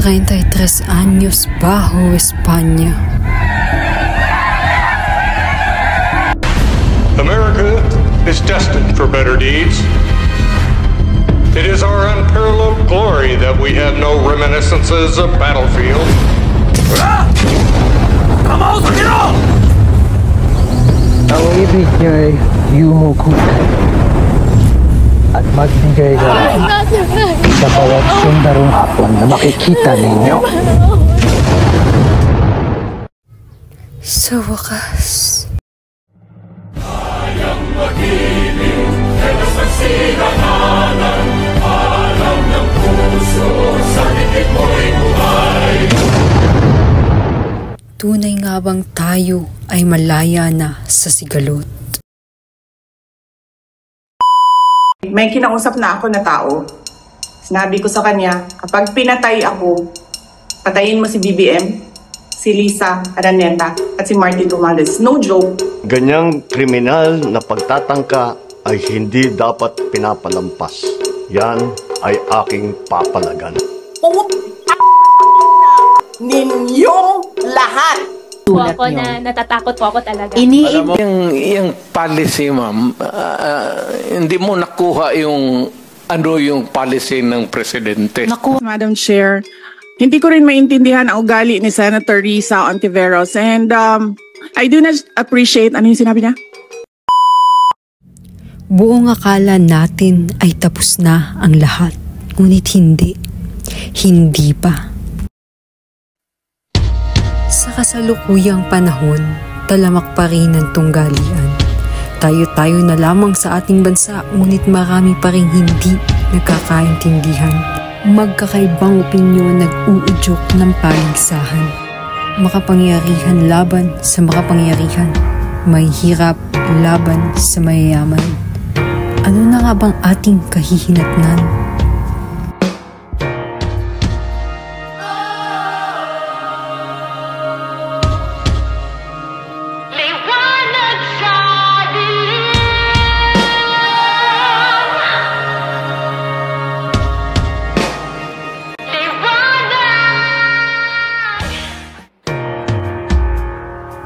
33 años bajo España. America is destined for better deeds. It is our unparalleled glory that we have no reminiscences of battlefield. Ang ibig niya ay yumukutan at magbigay sa bawat sundarong hapon na makikita ninyo. Sa wakas, kayang mag-ibig kay masagsinahanan, alam ng puso sa titik mo'y buhay. tunay nga bang tayo ay malaya na sa sigalot? May kinausap na ako na tao. Sinabi ko sa kanya, kapag pinatay ako, patayin mo si BBM, si Lisa Araneta, at si Martin Romualdez. No joke. Ganyang kriminal na pagtatangka ay hindi dapat pinapalampas. Yan ay aking papalagan. Ninyong lahat. Po ako na natatakot po ako talaga. Alam mo, yung policy, ma'am, hindi mo nakuha yung yung policy ng presidente. Madam Chair, hindi ko rin maintindihan ang ugali ni Senator Risa Ontiveros, and I do not appreciate ano yung sinabi niya. Buong akala natin ay tapos na ang lahat, ngunit hindi. Hindi pa. Sa kasalukuyang panahon, talamak pa rin ang tunggalian. Tayo-tayo na lamang sa ating bansa, ngunit marami pa rin hindi nagkakaintindihan. Magkakaibang opinyon nag-uudyok ng paligsahan. Makapangyarihan laban sa makapangyarihan. May hirap laban sa mayayaman. Ano na nga bang ating kahihinatnan?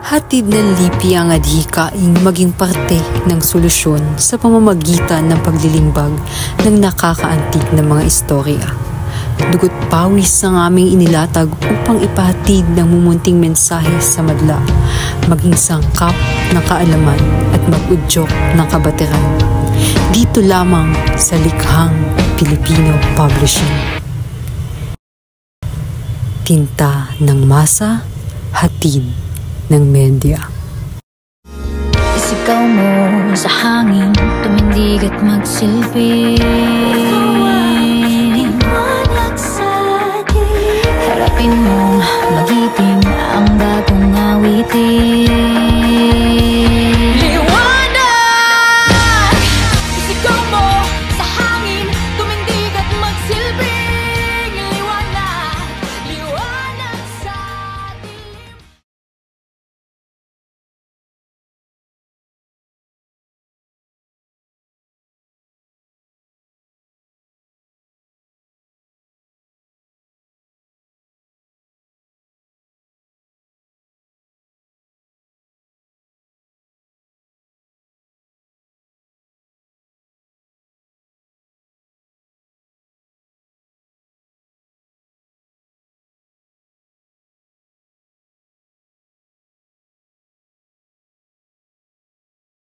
Hatid ng lipi ang adhikaing maging parte ng solusyon sa pamamagitan ng paglilimbag ng nakakaantig na mga istorya. Dugot pawis ang aming inilatag upang ipahatid ng mumunting mensahe sa madla, maging sangkap ng kaalaman at mag-udyok ng kabatiran. Dito lamang sa Likhang Pilipino Publishing. Tinta ng masa, hatid ng media. Isigaw mo sa hangin, tumindig at magsilbi.